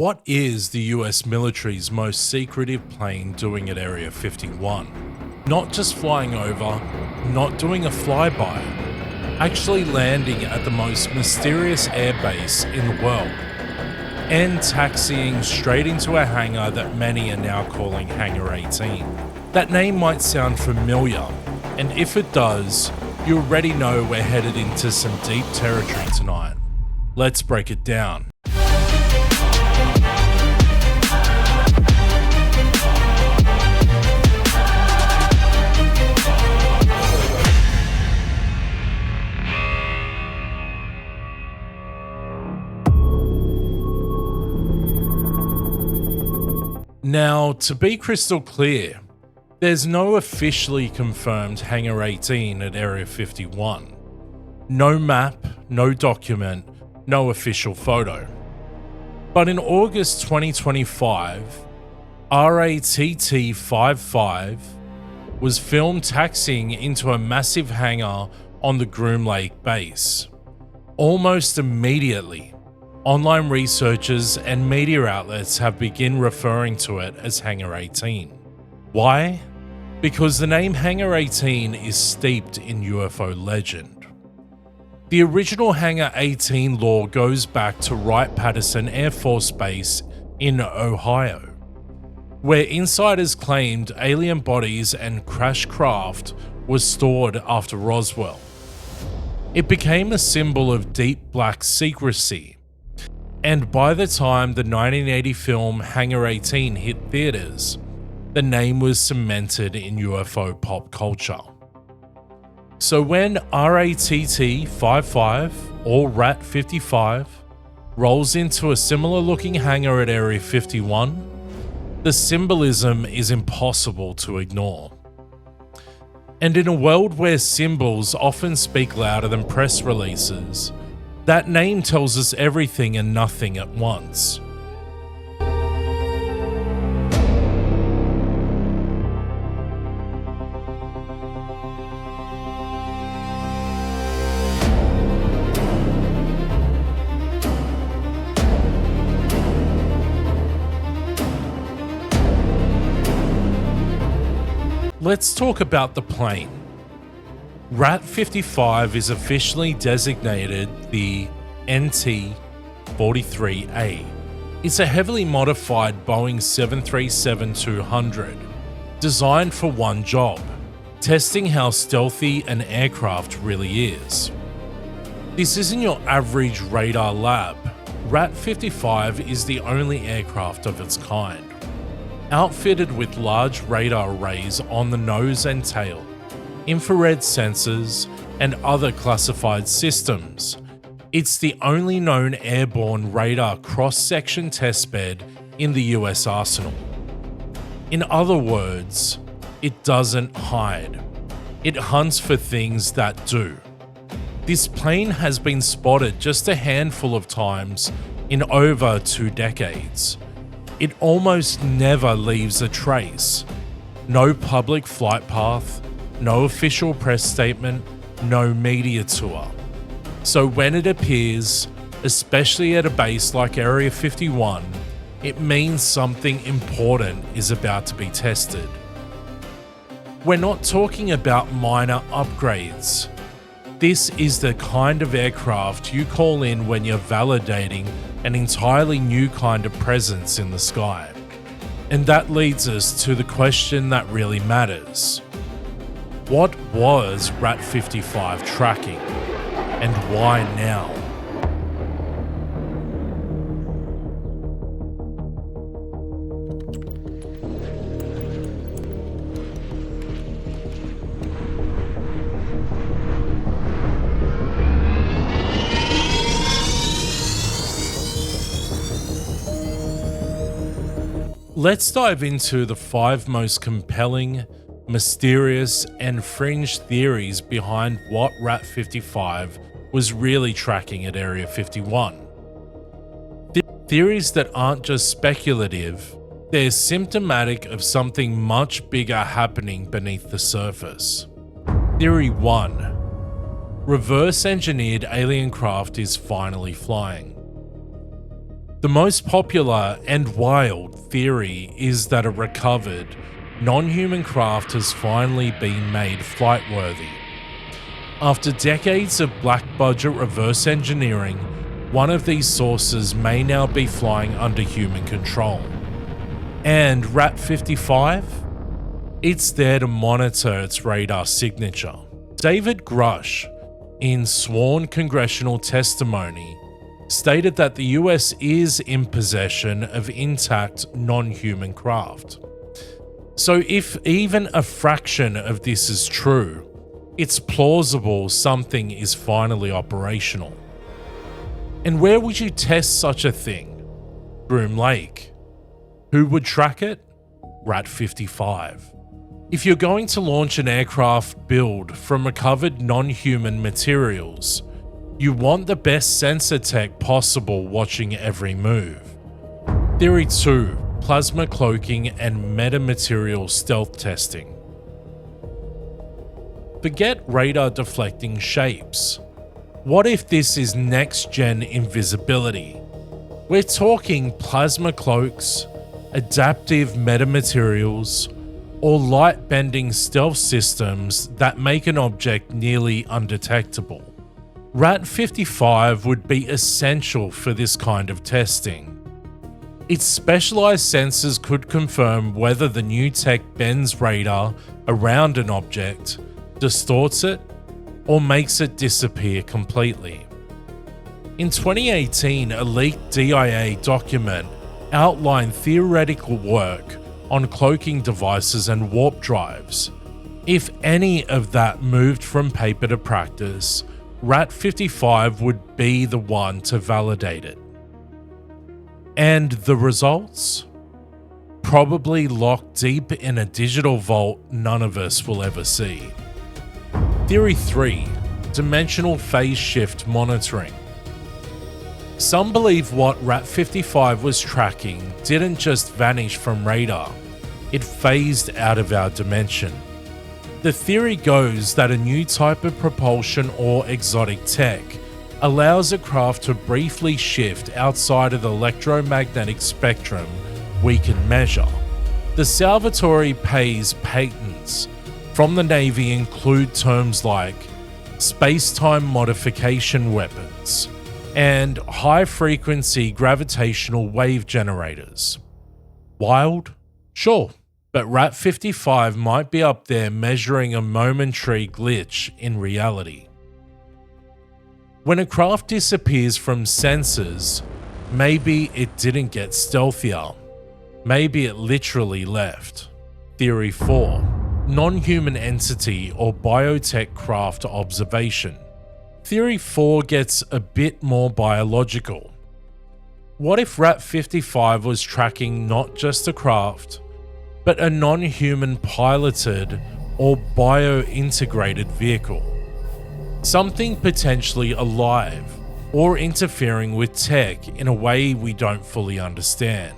What is the US military's most secretive plane doing at Area 51? Not just flying over, not doing a flyby, actually landing at the most mysterious airbase in the world, and taxiing straight into a hangar that many are now calling Hangar 18. That name might sound familiar, and if it does, you already know we're headed into some deep territory tonight. Let's break it down. Now, to be crystal clear, there's no officially confirmed Hangar 18 at Area 51. No map, no document, no official photo. But in August 2025, RATT-55 was filmed taxiing into a massive hangar on the Groom Lake base. Almost immediately, online researchers and media outlets have begun referring to it as Hangar 18. Why? Because the name Hangar 18 is steeped in UFO legend. The original Hangar 18 lore goes back to Wright-Patterson Air Force Base in Ohio, where insiders claimed alien bodies and crashed craft was stored after Roswell. It became a symbol of deep black secrecy, and by the time the 1980 film Hangar 18 hit theaters, the name was cemented in UFO pop culture. So when RATT-55 or RAT-55 rolls into a similar looking hangar at Area 51, the symbolism is impossible to ignore. And in a world where symbols often speak louder than press releases, that name tells us everything and nothing at once. Let's talk about the plane. RAT-55 is officially designated the NT-43A. It's a heavily modified Boeing 737-200, designed for one job: testing how stealthy an aircraft really is. This isn't your average radar lab. RAT-55 is the only aircraft of its kind, outfitted with large radar arrays on the nose and tail, infrared sensors, and other classified systems. It's the only known airborne radar cross-section testbed in the US arsenal. In other words, it doesn't hide. It hunts for things that do. This plane has been spotted just a handful of times in over 2 decades. It almost never leaves a trace. No public flight path, no official press statement, no media tour. So when it appears, especially at a base like Area 51, it means something important is about to be tested. We're not talking about minor upgrades. This is the kind of aircraft you call in when you're validating an entirely new kind of presence in the sky. And that leads us to the question that really matters. What was RAT-55 tracking, and why now? Let's dive into the 5 most compelling, mysterious, and fringe theories behind what RAT-55 was really tracking at Area 51. Theories that aren't just speculative, they're symptomatic of something much bigger happening beneath the surface. Theory 1. Reverse-engineered alien craft is finally flying. The most popular and wild theory is that a recovered, non-human craft has finally been made flight-worthy. After decades of black budget reverse engineering, one of these sources may now be flying under human control. And Rat 55? It's there to monitor its radar signature. David Grush, in sworn congressional testimony, stated that the US is in possession of intact non-human craft. So if even a fraction of this is true, it's plausible something is finally operational. And where would you test such a thing? Groom Lake. Who would track it? Rat 55. If you're going to launch an aircraft build from recovered non-human materials, you want the best sensor tech possible watching every move. Theory 2. Plasma cloaking and metamaterial stealth testing. Forget radar deflecting shapes. What if this is next-gen invisibility? We're talking plasma cloaks, adaptive metamaterials, or light-bending stealth systems that make an object nearly undetectable. Rat 55 would be essential for this kind of testing. Its specialized sensors could confirm whether the new tech bends radar around an object, distorts it, or makes it disappear completely. In 2018, a leaked DIA document outlined theoretical work on cloaking devices and warp drives. If any of that moved from paper to practice, Rat 55 would be the one to validate it. And the results? Probably locked deep in a digital vault none of us will ever see. Theory 3. Dimensional phase shift monitoring. Some believe what Rat 55 was tracking didn't just vanish from radar, it phased out of our dimension. The theory goes that a new type of propulsion or exotic tech allows a craft to briefly shift outside of the electromagnetic spectrum we can measure. The Salvatore Pais patents from the Navy include terms like space-time modification weapons and high-frequency gravitational wave generators. Wild? Sure, but Rat 55 might be up there measuring a momentary glitch in reality. When a craft disappears from sensors, maybe it didn't get stealthier. Maybe it literally left. Theory 4. Non-human entity or biotech craft observation. Theory 4 gets a bit more biological. What if Rat 55 was tracking not just a craft, but a non-human piloted or bio-integrated vehicle? Something potentially alive or interfering with tech in a way we don't fully understand.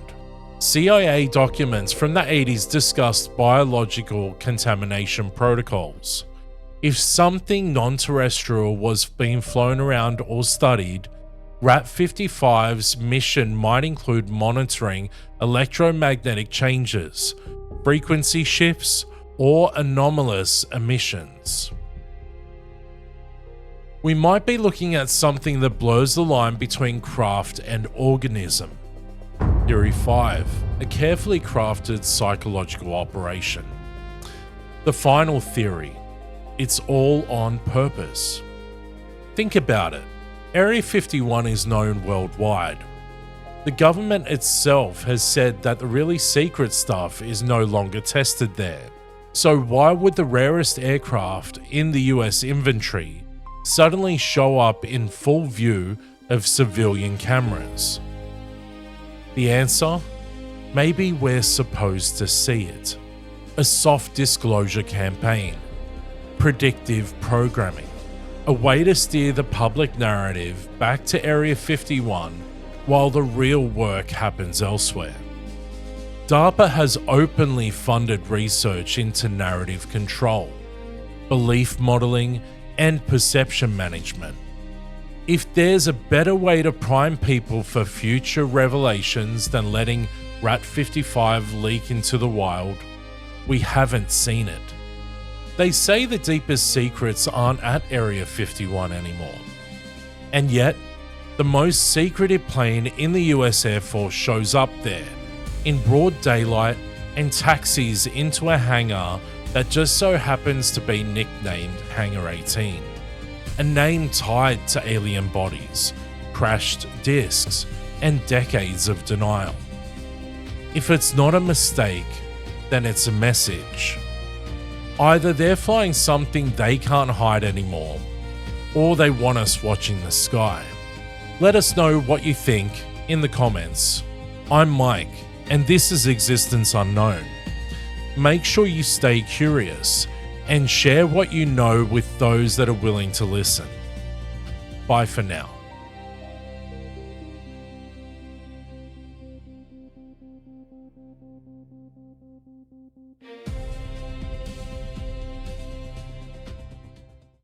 CIA documents from the 80s discussed biological contamination protocols. If something non-terrestrial was being flown around or studied, Rat 55's mission might include monitoring electromagnetic changes, frequency shifts, or anomalous emissions. We might be looking at something that blurs the line between craft and organism. Theory 5. A carefully crafted psychological operation. The final theory. It's all on purpose. Think about it. Area 51 is known worldwide. The government itself has said that the really secret stuff is no longer tested there. So why would the rarest aircraft in the US inventory suddenly show up in full view of civilian cameras? The answer? Maybe we're supposed to see it. A soft disclosure campaign. Predictive programming. A way to steer the public narrative back to Area 51 while the real work happens elsewhere. DARPA has openly funded research into narrative control, belief modeling, and perception management. If there's a better way to prime people for future revelations than letting Rat 55 leak into the wild, we haven't seen it. They say the deepest secrets aren't at Area 51 anymore. And yet, the most secretive plane in the US Air Force shows up there, in broad daylight, and taxis into a hangar that just so happens to be nicknamed Hangar 18. A name tied to alien bodies, crashed discs, and decades of denial. If it's not a mistake, then it's a message. Either they're flying something they can't hide anymore, or they want us watching the sky. Let us know what you think in the comments. I'm Mike, and this is Existence Unknown. Make sure you stay curious and share what you know with those that are willing to listen. Bye for now.